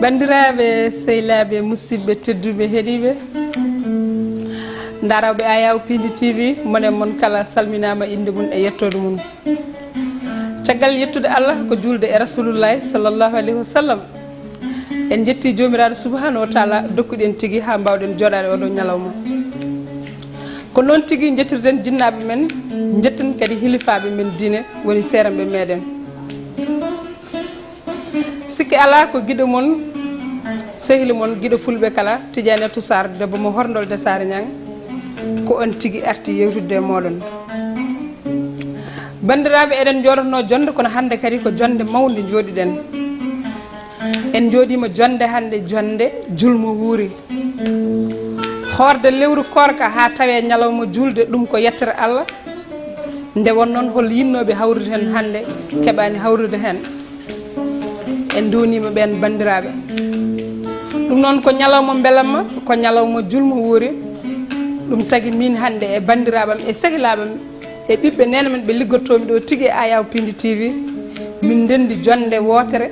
bandiraɓe sehilaɓe musidɓe tedduɓe heeɗiɓe darawɓe Ayaw Pindi TV monen moon kala salminama inde mum e yettode mum caggal yettude Allah ko julde e rasulullahi sallllahu alayhi wa sallam en jetti jomiraɗo subhanahu wa taala dokkuɗen tigui ha mbawɗen joɗade oɗo ñalawma ko noon tigui jettirten jinnaɓe men jetten kadi hilifaɓe men diine woni seeramɓe meɗen sikki ala ko guiɗo moon sehili moon guiɗo fulɓe kala Tidiane Sarr debbo mo horndol de Sare Niang ko on tigui arti yewtude e moɗon bandiraɓe eɗen joɗotno jonde kono hande kadi ko jonde mawde joɗiɗen en joɗima jonde hande jonde julmo wuuri horde lewru korka ha tawe ñalawma julde ɗum ko yettere Allah nde won noon hol yinnoɓe hawrude hen hande keɓani hawrude hen en donima ɓen bandiraɓe ɗum noon ko ñalawma belamma ko ñalawma julmo wuuri ɗum tagui min hande e bandiraɓam e sehilaɓam e ɓiɓɓe nene men ɓe liggottomi ɗo tigui Ayaw Pindi TV min dendi jonde wotere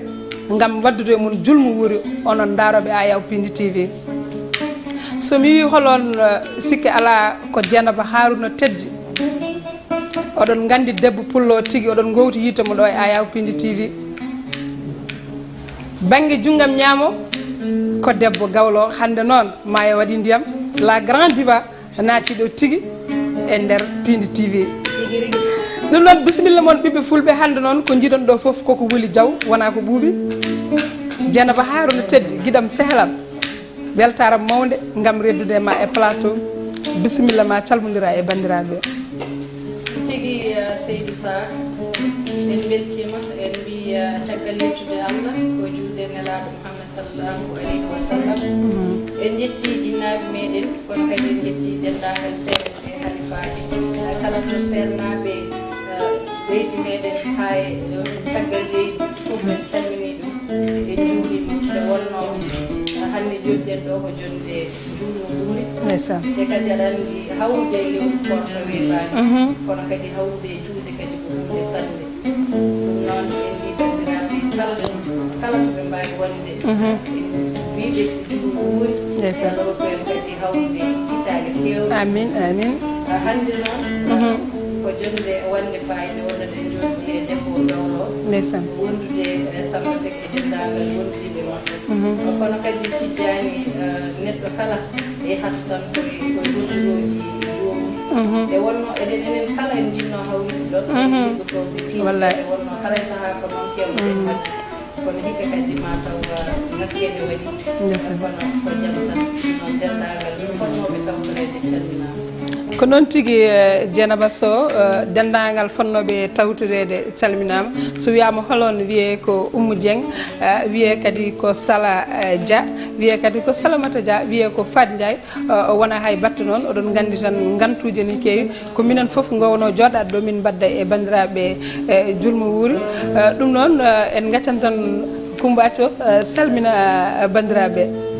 gam waddude mon julmo wuuri onon daroɓe Ayaw Pindi TV somi wi holon sikki ala ko Dieynaba Harouna Teddi oɗon gandi debbo pullo tigui oɗon gowti yitemo ɗo e Ayaw Pindi TV banggue junggam ñaamo ko debbo gawlo hande noon maayo waɗi ndiyam la grande diva naati ɗo tigui e nder Pindi TV ɗum noon bisimilla moon ɓiɓɓe fulɓe hande noon ko jiiɗon ɗo foof koko Wuli Diaw wona ko ɓuuɓi Dieynaba Harouna Teddi guiɗam sehlam weltaram mawde gam reddude ma e plateau bisimilla ma calmodira e bandiraɓe tigui Seydou Sarr en beltima en mbi caggal yettude Allah ko julde nelaɗo Mouhammad sallallahu alayhi wa sallam en jetti jinnaɓe meɗen kono kadi en jetti dendagal seeɗe halifaji kala to sernaɓe leydi meɗen ha caggal leydi fof en calmini ɗum en juurima nde wonno hande joɗɗen ɗo ko jonde julmo wuuri te kadi aɗa andi hawrude e lewru korka weeɓani kono kadi hawrude e julde kadi ko hunde sande ɗum noon en mbi bandiraɓe kala ko ɓe mbawi wonde wiɓe julmo wuuri Allah rokku en kadi hawrude hitague kewɗe amin amin hande noon ko jonde wonde fayida wonade en joɗi e debbo gawlo wondude Samba Seck e dendagal wondiɓe moɗon kono kadi cijjani neɗɗo kala e hatto tan koye wonduroji jomum e wonno enen kala en jinno hawrude ɗon liggotoɓe piiɗe e wonno kala e saaha ko noon kewɗen hadde kono hikka kadi ma taw ngakkede waɗi kono ko jaam tan noon dendagal fonnoɓe tawtorede calminama ko noon tigui Dieynaba Sow dendagal fonnoɓe tawtorede calminama so wiyama holon wiye ko Oumou Dieng wiye kadi ko Sala Dia wiye kadi ko Salamata Dia wiye ko Fat Ndiaye wona hay batte noon oɗon gandi tan gantuji ne kewi ko minen foof gowno joɗade ɗo min badda e bandiraɓe julmo wuuri ɗum noon en gaccan tan Coumba Atio salmina bandiraɓe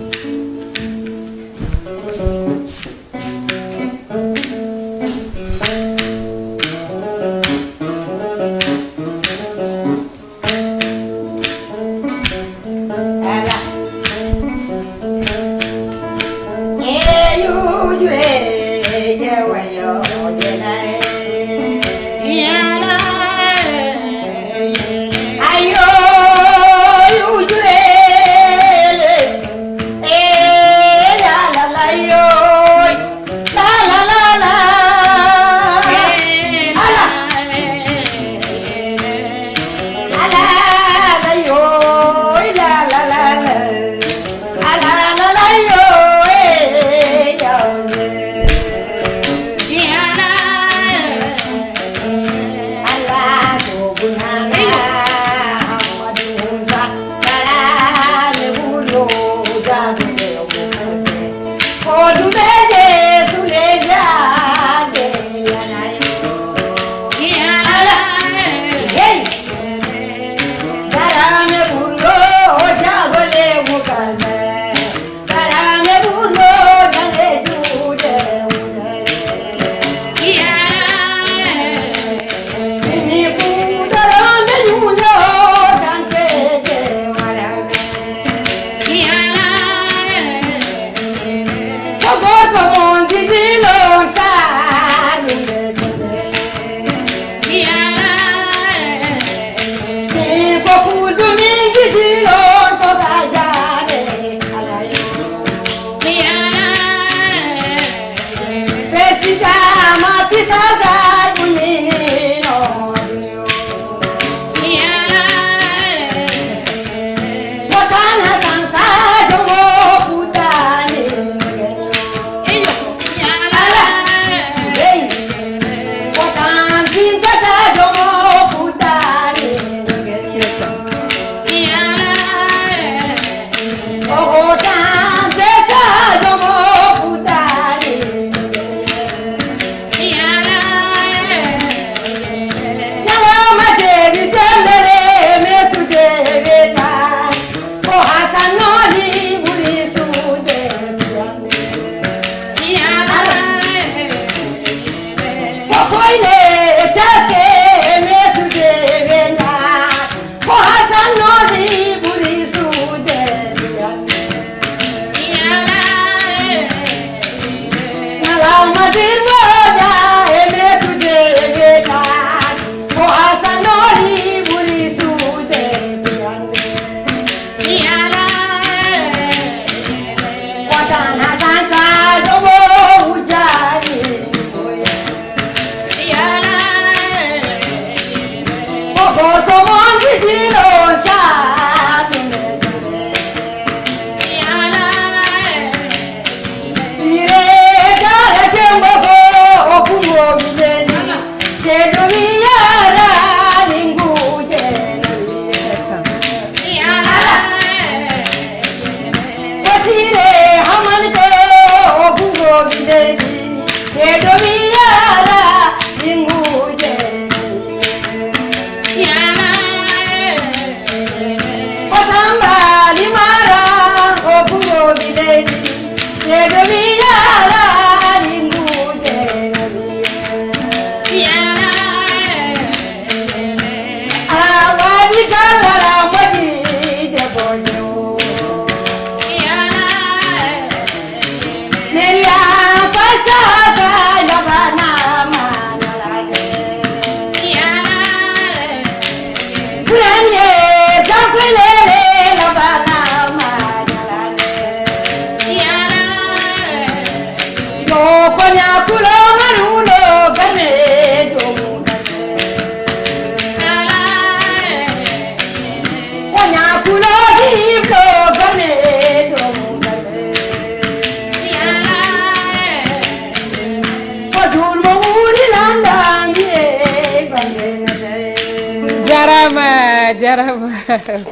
jarama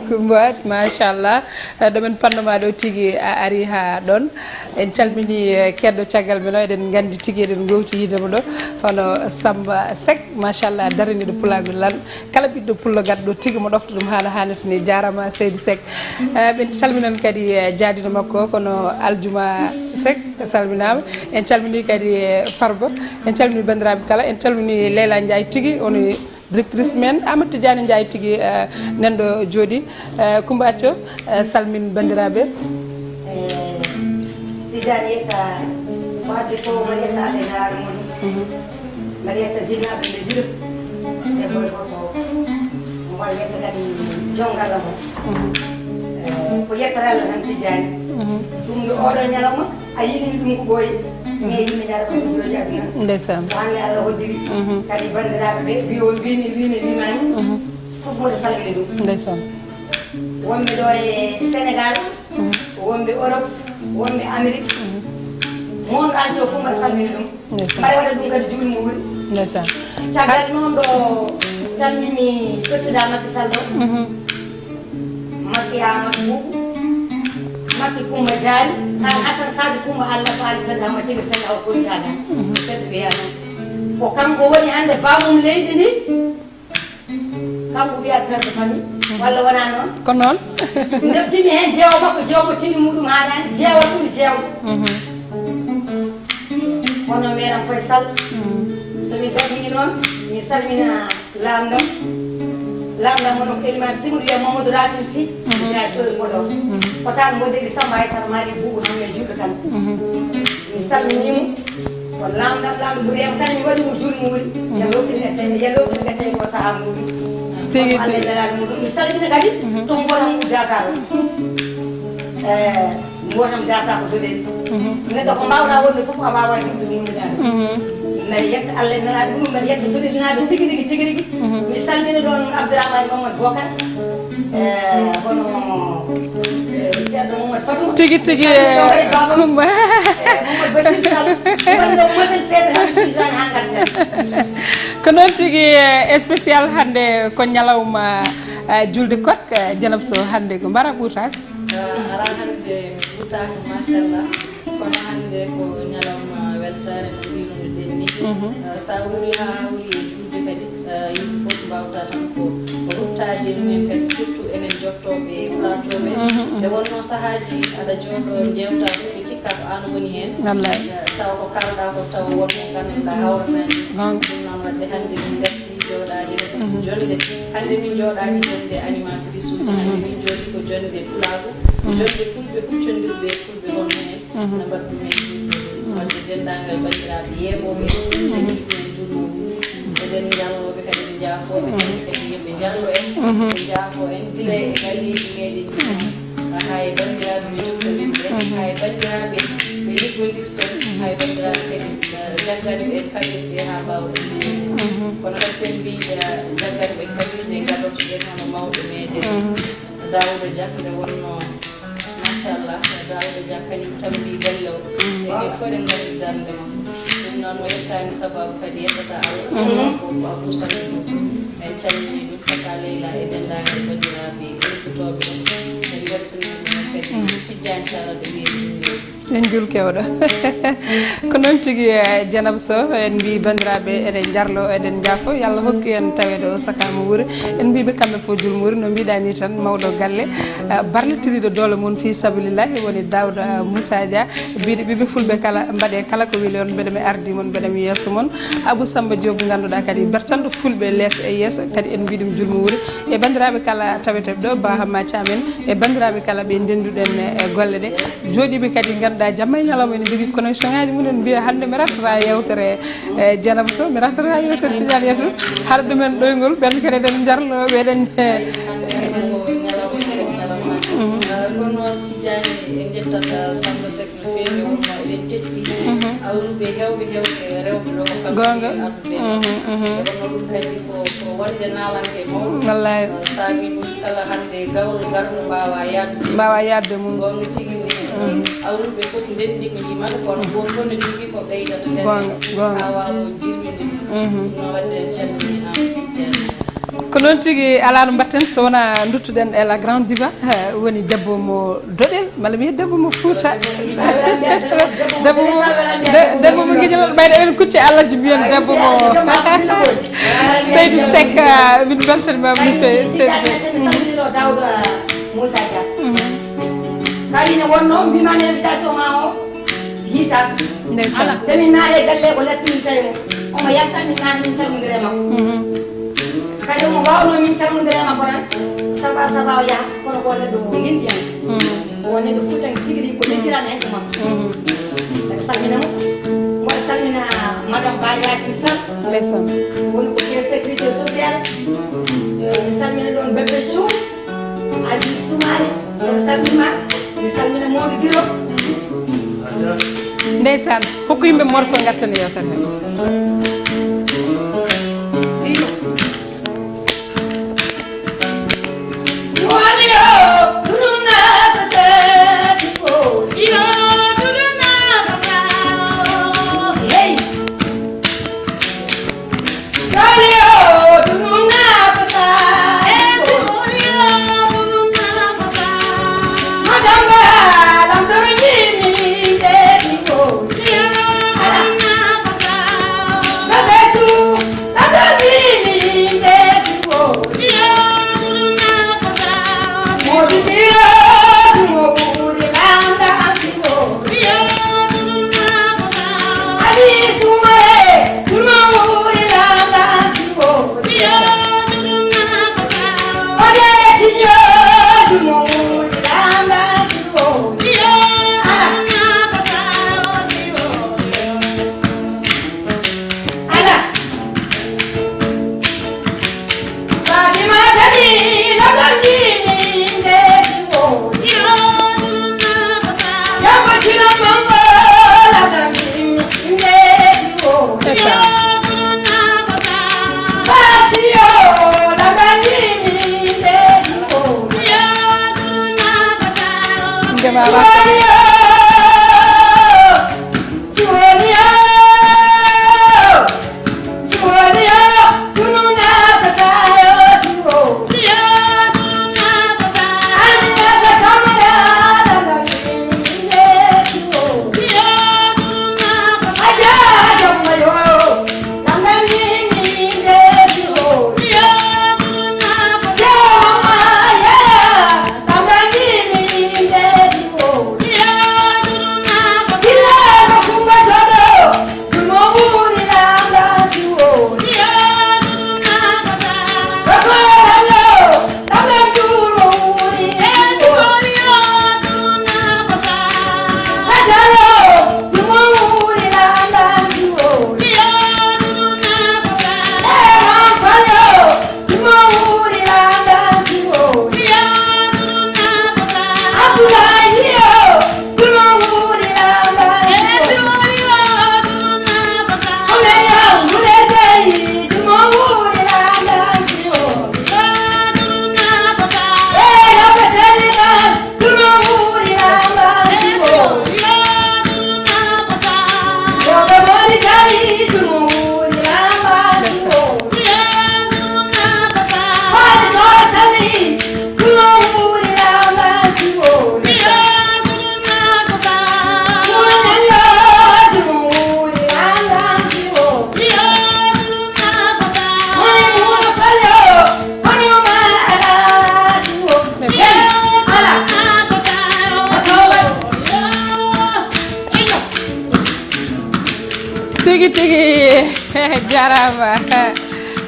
Coumba machallah ɗumen panɗoma ɗo tigui a ari ha ɗon en calmini keddo caggal men o eɗen gandi tigui eɗen gowti yidemo ɗo hono Samba Seck machallah daraniɗo pulagol lan kala ɓiɗɗo pullo gadɗo tigui mo ɗofta ɗum haala hannata ni jarama Seydi Seck ɓen calminan kadi jaadino makko kono Aljuma Seck salminama en calmini kadi Farba en calmini bandiraɓe kala en calmini Leyla Ndiaye tigui ono directrice men Amadou Tidiane Ndiaye tigui nanɗo jooɗi Coumba Acco salmin bandiraɓe Tidiane yetta wadde fof mbaɗa yetta aleynaare muɗum mbaɗa yetta jinnaɓe ɓe juɗo e boy goto mbaɗa yetta kadi jongala mo ko yettata Allah tan Tidiane ɗum ɗo oɗo ñalawma a yini ɗum ko ɓooyi mais yimɓe jara ko ɗum jooɗi aduna ndeysan ko hande Allah hoddiri kadi bandiraɓe ɓe mbiyo wimi wimani fof mboɗo salmini ɗum ndeysan wonɓe ɗo e Sénégal wonɓe Europe wonɓe Amérique monde entier fof mbaɗa salmini ɗum mbaɗa waɗa ɗum kadi juulmo wuuri ndeysan caggal noon ɗo calmini président Macky Sall o Macky Amadou Boubou Macky Coumba Diagne tan Hassane Sadio Coumba Allah ko ali kadi hama tigi tan aw koy taga ceerno wiya noon ko kanko woni hande bamum leydi ni kanko wiya père de famille walla wona noon ko noon deftimi hen jeewo makko jeewmo tini muɗum haɗani jeewal ɓuuri jeewɗo kono meram Faye Sall somi gasii noon mi salmina lamɗam mono ko Elimane Sy wiya Mamadou Racine Sy ya toɗo moɗo ko tan modeli Samba Aissata Mali Boubou hamme juɗo tan mi salminimo ko lamɗo ɓuuriyam kadi mi waɗimo juulmo wuuri yalowtini tawi ko saaha muɗum tigi Allah dalal muɗum mi salmina kadi to mbotam dasa o mbotam dasa ko doɗen neɗɗo ko mbawɗa wonde foof a wawa yimtude yimɓe dane mbeɗa yetta Allah e nelaɗo ɗum mbeɗa yetta juriɗinaɓe tigui rigui mi salmini ɗon Abdourahmane Mamadou Bocar hono ceerno Mamadou Fatou tigi Coumba Mamadou Bachir Sall wonɗo mosen seeɗa tan joni ha garten ko noon tigi spécial hande ko ñalawma julde Kotte Dieynaba Sow hande ko mbara ɓuutaka ala hande mi ɓuutaka machallah kono hande ko ñalawma weltare no mbirunoɗen ni sa wuri ha hawri e julde kadi yimɓe fof mbawta tan ko ruttaji mumen kadi surtout enen jottoɓe plateau men nde wonno saahaji aɗa jooɗo jewta ɓe cikka ko an woni hen wallay taw ko kalɗa ko taw wonko ganduɗa hawratani ɗum noon wadde hande min garti jooɗaɗi jonde hande min jooɗaki jonde animatrice uji hande min jooɗi ko jonde pulago jonde fulɓe kuccodirɓe fulɓe wonno hen no mbaɗɗu men wadde dendagal bandiraɓe yeɓoɓe en jurmo eɗen jalloɓe kadi ɓe jaafoɓe kadi yimɓe jallo en ɓe jaafo en gila e galleji meɗen ha e bandiraɓe ɓe jokkodirɓe ha e bandiraɓe ɓe liggodirten ha e bandiraɓe kadi jaggani ɓe kaɗirɗe ha mbawɗe kono kadi sen mbi jaggani ɓe kaɗirɗe gaɗotoɗen hono mawɓe meɗen Daouda Dia nde wonno machallah Daouda Dia kañum tambi galle o e fof ɗen gandi darde makko ɗum noon mo yettani sababu kadi yettata Allah ko Abou Sadio en calmini ɗum kaka Leyla e dendagal bandiraɓe liggotoɓe ɗon en weltanima kadi Tidiane Sara de wiiri en jul kewɗo ko noon tigui Dieynaba Sow en mbi bandiraɓe eɗen jarlo eɗen jaafo yallah hokku en tawede o sakama wuuro en mbiɓe kamɓe fof julmuri no mbiɗa ni tan mawɗo galle barletiriɗo doole mum fi sabilillahi woni Daouda Moussa Dia mbiɗo ɓiɓe fulɓe kala mbaɗe kala ko weeli on mbeɗa mi ardi moon mbeɗa mi yesso moon Abou Samba Diop ganduɗa kadi bertanɗo fulɓe lees e yesso kadi en mbiɗum julmo wuuri e bandiraɓe kala taweteɓe ɗo Ba Hamma Thiamen e bandiraɓe kala ɓe ndenduɗen e golle ɗe joɗiɓe kadi ganduɗa jamma e ñalawma ene jogui connexion ngaji mumen mbiya hande mi rattata yewtere e Dieynaba Sow mi rattata yewtere Tidiane Yetou haɗa ɗumen ɗoygol ɓen kadi eɗen jarlo ɓeɗen kono Tidiane en jettata Samba Seck no feewi wonno eɗen teski awruɓe hewɓe rewɓe ɗo ko gonga wonno ɗum kadi ko wonde nalanke mawɗo wallay saabi ɗum kala hande gawlo garɗo mbawa yadde mum gonga tigui ni awruɓe fof ndendi ko jimata kono goto fof ne jogui ko ɓeydata nden ha wawa jirmide ɗum no wadde en calmini an Tidiane ko noon tigui ala no mbatten so wona duttuɗen e la grande diva woni debbo mo doɗel malla mi debbo mo Fouta debbo mo guiƴal ɓayde eɓen kucci Allah ji mbiyen debbo mo Seydou Seck min beltanimama no fewi Seydou Daouda Moussa Dia kadi ne wonno mbimani invitation ma o hiitan ndeysan demin naare galle ko lessmin tawi mo omo yaltan min naane min calmodirema kadi omo wawno min calmodirema ko tan saba o yaha kono ko neɗɗo guindiyan o neɗɗo Foutanke tigui rigui ko lejirani hen ko makko kadi salminamo mboɗo salmina madame Ba Yacine Sall ndeysan woni ko ƴe sécurité sociale mi salmina ɗon bébé Chou Aziz Soumaré mboɗo salmima mi salmina Modou Guiro ndeysan hokku yimɓe morceau gatten yewtere he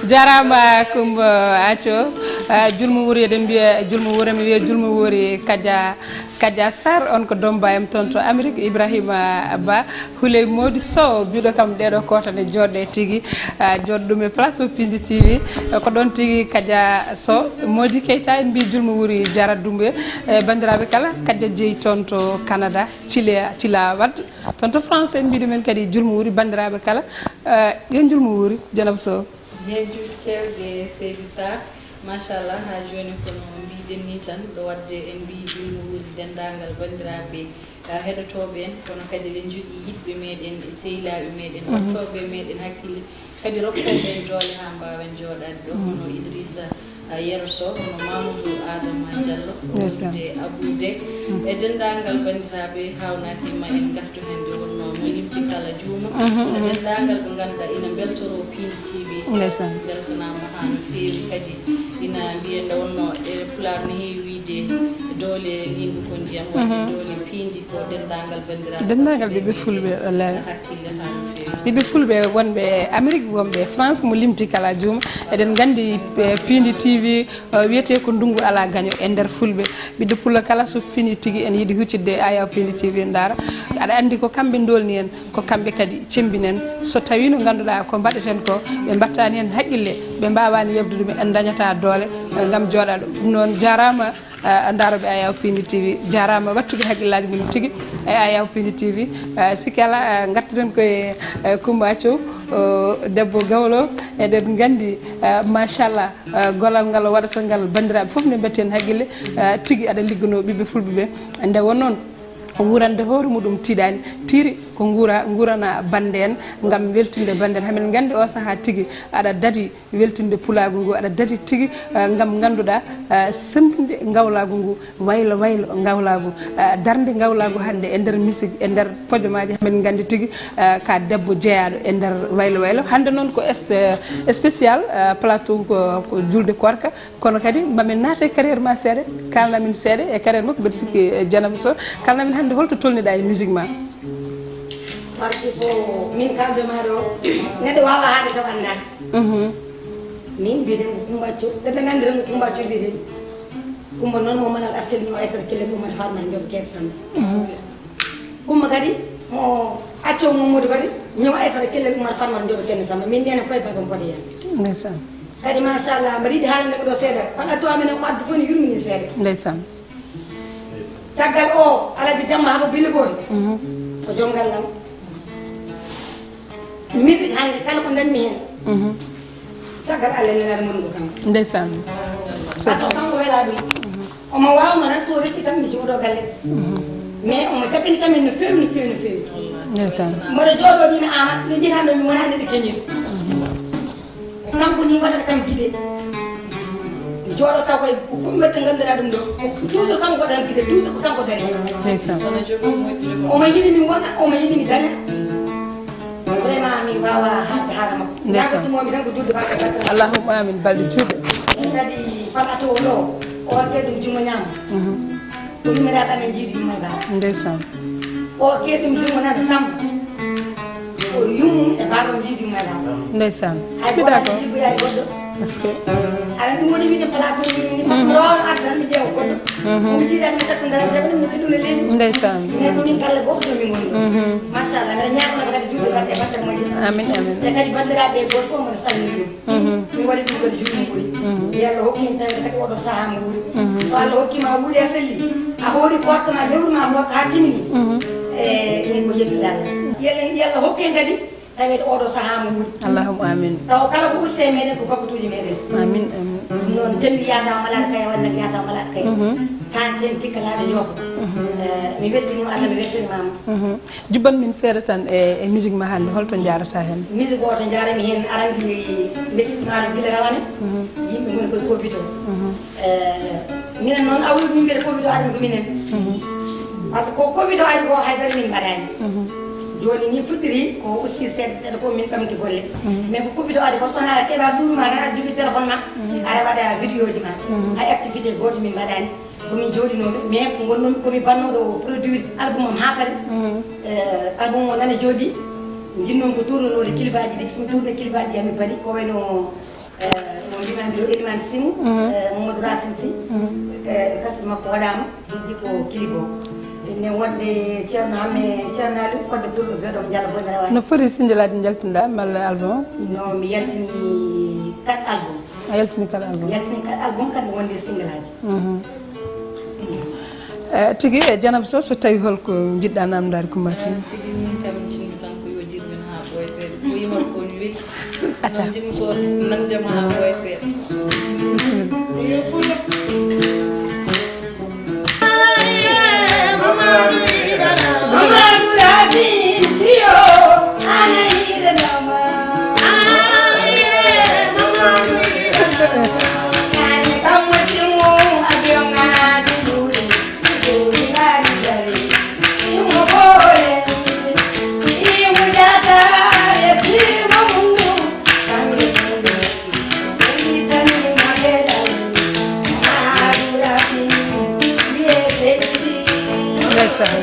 jarama Coumba Athio julmu wuri eɗen mbiya julmu wuro mi wiya julmu wuri Kadia Sarr on ko dombayam toon to Amérique Ibrahima Ba Houley Mody Sow biɗo kam ɗeɗo kotane joɗɗe tigui joɗɗum e plateau Pindi TV ko ɗon tigui Kadia Sow Mody Keita en mbi julmu wuri Diara Doumbé bandiraɓe kala Kadia jeeyi toon to Canada Thila Wade toon to France en mbiɗumen kadi julmu wuri bandiraɓe kala yo julmu wuri Dieynaba Sow heejude kewɗe Seydou Sarr machallah ha joni kono mbiɗen ni tan ɗo wadde en mbi julmu wuri dendagal bandiraɓe heɗotoɓe en kono kadi eɗen jogui yiɗɓe meɗen sehilaɓe meɗen wattoɓe meɗen hakkille kadi rokkoɓe en doole ha mbawen joɗade ɗo hono Idrissa Yero Sow hono Mamadou Adama Diallo wonde Aboude e dendagal bandiraɓe hawnaki ma en gartu hende wonno mo limti kala juuma dendagal ɓe ganduɗa ina beltoro Pindi TV beltanama ha no feewi kadi ina mbiyen nde wonno e pular no heewi wiide doole lingu ko ndiyam wadde doole Pindi ko dendagal bandiraɓe dendagal ɓeɓe fulɓe wallahi hakkille ha no feewi ɓiɓe fulɓe wonɓe Amérique wonɓe France mo limti kala juuma eɗen gandi Pindi TV wiyete ko ndungu ala gaño e nder fulɓe ɓiɗɗo pulla kala so fini tigui en yiiɗi huccidde aya Pindi TV en dara aɗa andi ko kamɓe dolni en ko kamɓe kadi cembinen so tawi no ganduɗa ko mbaɗeten ko ɓe mbattani hen haqqille ɓe mbawani yebdude en dañata doole gam joɗa ɗo ɗum noon jarama daroɓe aya Pindi TV jarama wattude haqqillaji mum tigui e aya Pindi TV sikki ala gartiren koye Coumba Athio debbo gawlo eɗen gandi machallah golal ngal waɗata ngal bandiraɓe foof ne mbatten haqqille tigui aɗa liggono ɓiɓe fulɓe ɓe nde wonnoon wurande hoore muɗum tiiɗani tiiri ko gurana bande en gam weltinde bande en hamin gandi o saaha tigui aɗa daadi weltinde pulagu ngu aɗa daadi tigui gam ganduɗa sembinde gawlagu ngu waylo gawlagu darde gawlagu hande e nder musique e nder pojomaji hamin gandi tigui ka debbo jeeyaɗo e nder waylo hande noon ko spécial plateau ko julde korka kono kadi mamin naata e carrière ma seeɗa kalnamin seeɗa e carrière makko mbeɗa sikki Dieynaba Sow kalnamin hande holto tolniɗa e musique ma warti ko min kalde maɗo neɗɗo wawa haade taw annata min mbiyeten ko Coumba Athio ɓeɗa gandiren ko Coumba Athio mbiyeten Coumba noon mo manal asselni o Aissata Kelle Oumar Farmane Ndiob Kere Samba Coumba kadi mo Athio Mamadou kadi ñow Aissata Kelle Oumar Farmane Ndiob Kere Samba min ndene foy bagam pode yan ndeysan kadi machallah mbaɗa yiɗi haalande ko ɗo seeɗa paɗa to amen ko addu fof ne yurmini seeɗa ndeysan caggal o alaji jamma haɓa billigode ko joom gallam musique hande kala ko dañmi hen caggal Allah nenare mongo kam ndeysan ato kanko wela ɗum omo wawno tan so resi kam mi jooɗo galle mais on takini kamen no fewi ndeysaan mara jodo dina ama ni jina no mi wona de kenyi kanko ni wala kam gide jodo taw koy ko mette ngandira dum do toujours kanko dan gide toujours kanko dari ndeysaan o ma yini mi wona o ma yini mi dana vraiment mi wawa haala makko ndeysaan mo mi tan ko juddu bakka allahumma amin balde juuɗe kadi patato lo o kedum jumo nyam ko mi rata men jidi mi ba ndeysaan o kedum jumo nata sam o yum e bagam jidi mi ba ndeysaan ay ɓiɗa ko jibu ay goddo parce que ala ɗum woni wiide plateau ni pasrol addan mi ƴeewa goddo mi jiiɗani mi takko ndara jaɓni mi ɗum leydi ndeysaan mais ko min galle goto mi woni machallah mbeɗa ñagono kadi juuɗe wadde e batte moƴƴe amin amin te kadi bandiraɓe goto fof mboɗo salmini ɗum mi waɗi ɗum kadi juuɗe mo ɓuuri yo allah hokkimi tawde kadi oɗo saaha mo wuuri so allah hokkima wuuri a selli a hoori porte ma lewruma mokka ha timini e min ko yettude allah yo allah hokken kadi tawede oɗo saaha mo wuuri allahumma amin taw kala ko uste meɗen ko bakatuji meɗen amin amin noon tembi yataw malade kay walla yataw malade kay tanten tikkalaɗo ñoofo mi weltinima allah mi weltinimama jubban min seeɗa tan e musique ma hannde holto jarata hen musique oto jarami hen arandi mbesimaɗo gila rawane yimɓe goni koye covid o minen noon awli min mbiyete covid o armi ko minen par ce que ko covid o ari ko haydara min mbaɗani joni ni fuɗɗiri ko aussi seeɗa seeɗa ko min ɓamti golle mais ko covid o ari ko sona a keeɓa suudu ma tan aɗa jogui téléphone ma aɗa waɗa vidéo ji ma hay activité goto min mbaɗani komin jooɗinoɓe mais ko gonnomi komi bannoɗo produit album am ha paari album o nana jooɗi jinnomi ko tournanode clipaji ɗi somi tourné clipaji ɗi hami paari ko wayno mo mbimami ɗo Elimane Simou Mamadou Racine Sy kasde makko waɗama heddi ko clip o ne wonde ceerno hamme ceerno ali kodde ɓurɗo beɗom diallo bonere wawi no foti sindialade jaltinɗa malla album no mi yaltini 4 album a yaltini kala album yaltini 4 album kadi wonde single aji tigi e Dieynaba Sow so tawi holko jiɗɗa namdade Coumbatine tigi min kam jinmi tan ko yo jirmin ha ɓooya seeɗa ko yimata ko mi wetti acca jinmi ko nandema ha ɓooya seeɗa bisimilla Mamadou Racine Sy o ana yiɗanoma kani kammo simmo adiyongade ɗuɗe soɗingari jari imo boye imo jata e simo mundu kamɓe fuɗe yitanimo yeɗani Mamadou Racine wiye seydi ndeysaan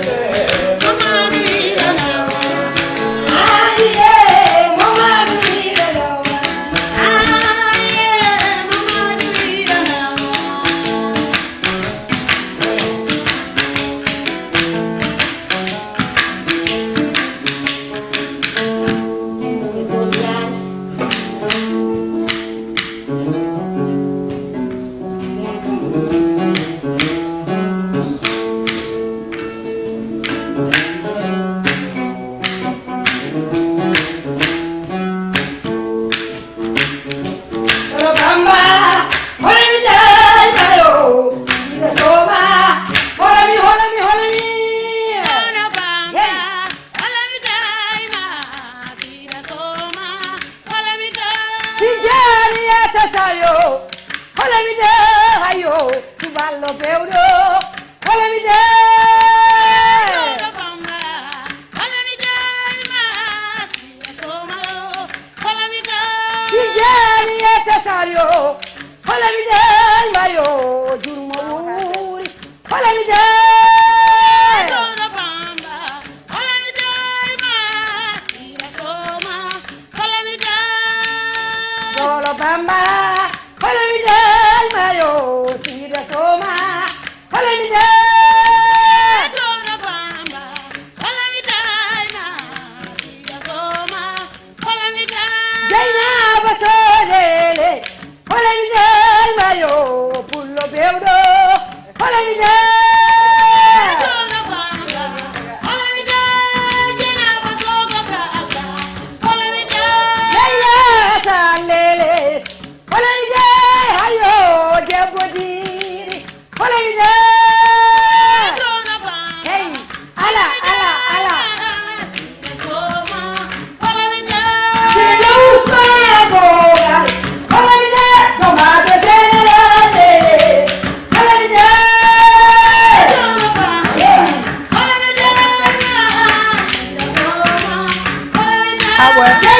boy.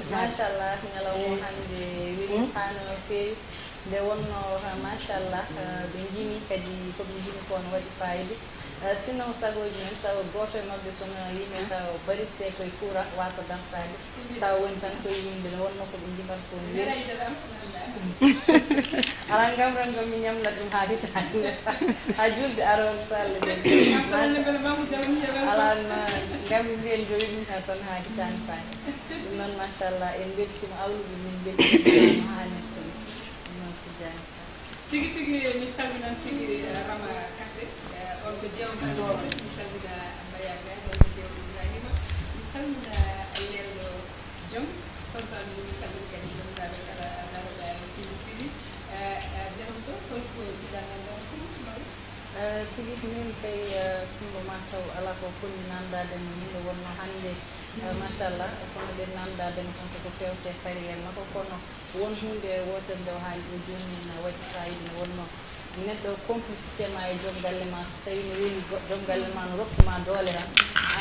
Machallah ngalaw hande weli hano fewi nde wonno machallah ɓe jimi kadi koɓe jimi ko no waɗi fayide sinon sagoji men taw goto e mabɓe sono yimɓe taw barise koye courant wasa damtade taw woni tan koye yimɓe ne wonno koɓe jimat ko no weeli ala ngam ran ɗo mi ñamlat ɗum ha hitande ha julde aroɓe salle ɓe ala ngam mi mbiyen joyi ɗum tan toon ha hitande fani ɗum noon machallah en beltima awluɓe min beltima ha hannirta ɗum noon tijjani tigi tigi mi salminan tigi Rama Kassé on ko jewtanoɓe mi salmina Mbayani tigi min kay kumba ma taw ala ko fonni namdade mo yimɓe wonno hannde machallah kono ɓe namdade mo tan koko fewte carriére makko kono won hunde wotere nde o haali ɗo joni ne waɗi fayida ne wonno neɗɗo complicité ma e joom galle ma so tawi no weeli joom galle ma no rokkuma doole tan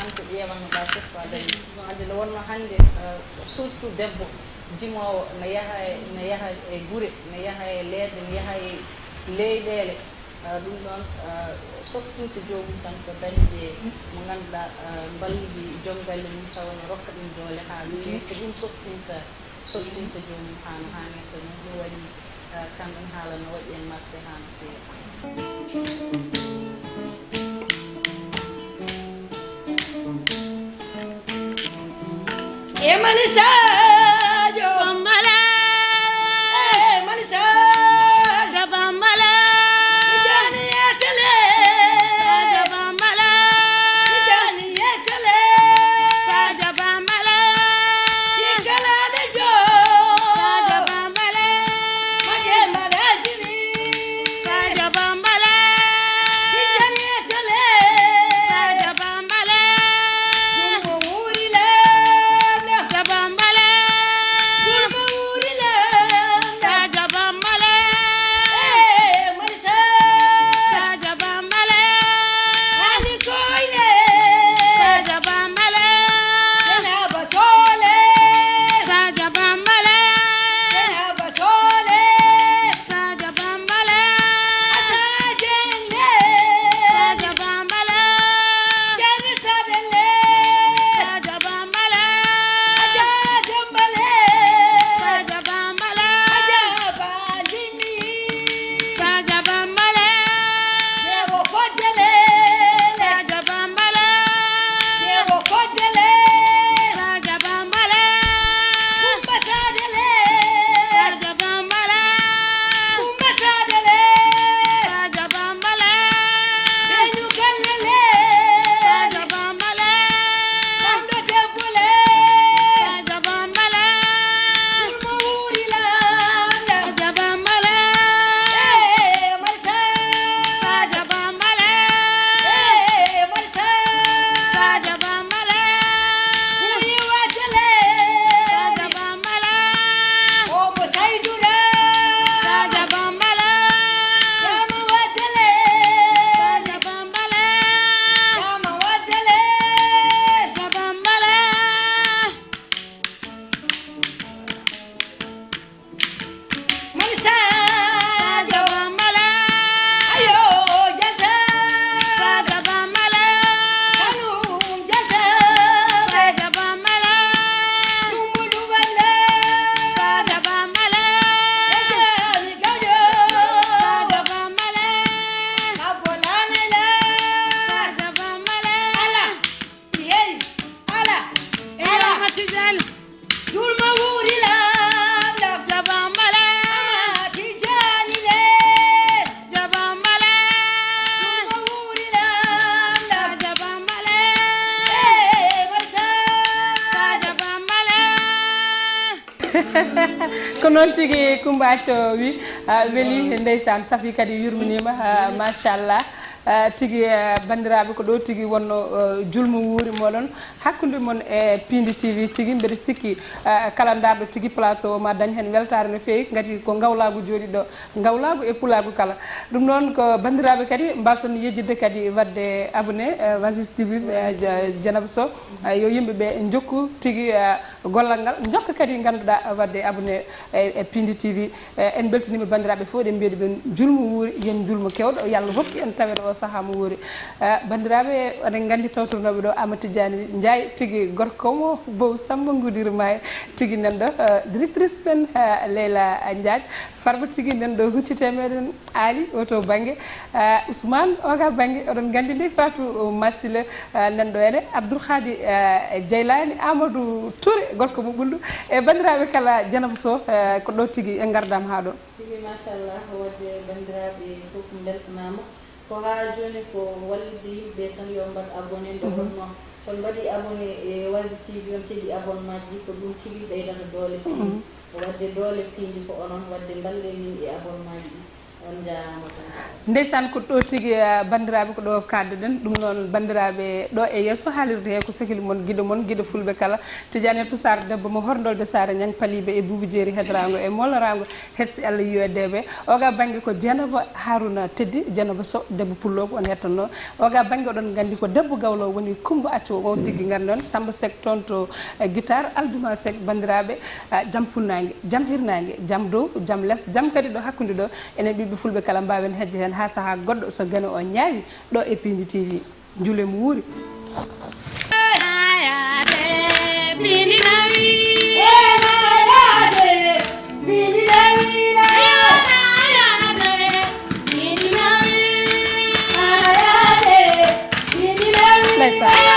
an ko ƴewannoɗa fof a dañi hande nde wonno hannde surtout debbo jimowo ne yaha e guure ne yaha e leerde ne yaha e leyɗele ɗum ɗon softinte joomum tan ko dañde mo ngannduɗa mballudi joom galle mum tawa no rokka ɗum doole haa wiye ko ɗum softinta joomum haa no hannirta ɗum ɗum waɗi kamɓen haala no waɗi en marde haa no feewi e Manisajo Bambala e Manisajo Bambala Ijani yetele Saja Bambala Ijani yetele Saja Bambala Yekala de jo Saja Bambala Maje madajini Saja Bambala Ijani yetele Saja Bambala Jumbo murile Bambala Jumbo murile Saja Bambala e Manisa Saja Bambala Ali koile Saja Bambala Tena basole Saja Bambala Tena basole Saja Bambala Asajele Saja Bambala Jani sadele Saja Bambala Aja jambale Saja Bambala Aja bandimi Saja Bambala Dewo kojele Saja Bambala Dewo kojele Saja Bambala Kumba sadele Saja Bambala Kumba sadele Saja Bambala Benyu kallele Saja Bambala Kamdo tebule Saja Bambala Kulmo wuri lamda Saja Bambala Marsa Saja Bambala Marsa Saja Bambala Wuri wajale Saja Bambala Omo saidura Saja Bambala Yama wajale Saja Bambala Yama wajale Saja Bambala Marsa Saja Bambala Ayo janta Saja Bambala Kanu janta Saja Bambala Numudu bala Saja Bambala Ejami gado Saja Bambala Abolane la Saja Bambala Ala Yey Ala Ala Matijani Julma wuri lamda Saja Bambala Ama tijani le Jabambala Julma wuri lamda Saja Bambala Marsa Saja Bambala ko noon tigi Coumba Athio wi weeli ndeysaan safi kadi yurminima machallah tigi bandiraɓe ko ɗo tigi wonno julmo wuuri moɗon hakkude mon e Pindi TV tigi mbeɗa sikki kala darɗo tigi plateau ma dañ hen weltare no fewi gati ko gawlagu jooɗi ɗo gawlagu e pulagu kala ɗum noon ko bandiraɓe kadi mbason yejjidde kadi wadde abonné Wazir TV Dieynaba Sow yo yimɓeɓe jokku tigi gollal ngal jokka kadi ganduɗa wadde abonné e Pindi TV en beltanima bandiraɓe fof ɗen mbiyaɗi ɓe julmo wuuri yen julmo kewɗo yo Allah hokki en tawede o saaha mo wuuri bandiraɓe oɗen gandi tawtornoɓe ɗo Amadou Tidiane Ndiaye tigi gorko mo Bow Samba Goudirma tigi nanɗo directrice men Leyla Ndiaye farba tigi nanɗo huccite meɗen Ali oto banggue Ousmane oga banggue oɗon gandi nde Fatou Massila nanɗo ene Abdoul Khadi Dieylani Amadou Touré gorko mo ɓulɗo e bandiraɓe kala Dieynaba Sow ko ɗo tigi e gardam ha ɗo tigi machallah wadde bandiraɓe fof beltanama ko ha joni ko wallide yimɓe tan yo mbat abonné nde wonno son mbaɗi abonné e Wazir TV on keeɓi abonnement ji ko ɗum tigi ɓeydata doole Pindi wadde doole Pindi ko onon wadde balle min e abonnement ji ɗi on jaarama tan ndeysan ko ɗo tigi bandiraɓe ko ɗo kadde ɗen ɗum noon bandiraɓe ɗo e yesso haalirde he ko sehili mon guiɗo fulɓe kala Tidiane Toussar debbo mo horndolde Sare Niang Paliɓe e Boubou Jeeri hedrago e mollorago hetsi Allah yiyodeɓe oga banggue ko Dieynaba Harouna Teddi Dieynaba Sow debbo pullo ko on hettanno oga banggue oɗon gandi ko debbo gawlo woni Coumba Acco o tigui gandi noon Samba Seck toon to guitare Aldouma Seck bandiraɓe jaam funnague jaam hirnague jaam dow jaam less jaam kadi ɗo hakkude ɗo enen ɓiɓɓe fulɓe kala mbawen hedde hen ha saaha goɗɗo so gane o ñaawi ɗo e Pindi TV juule mo wuuri Let's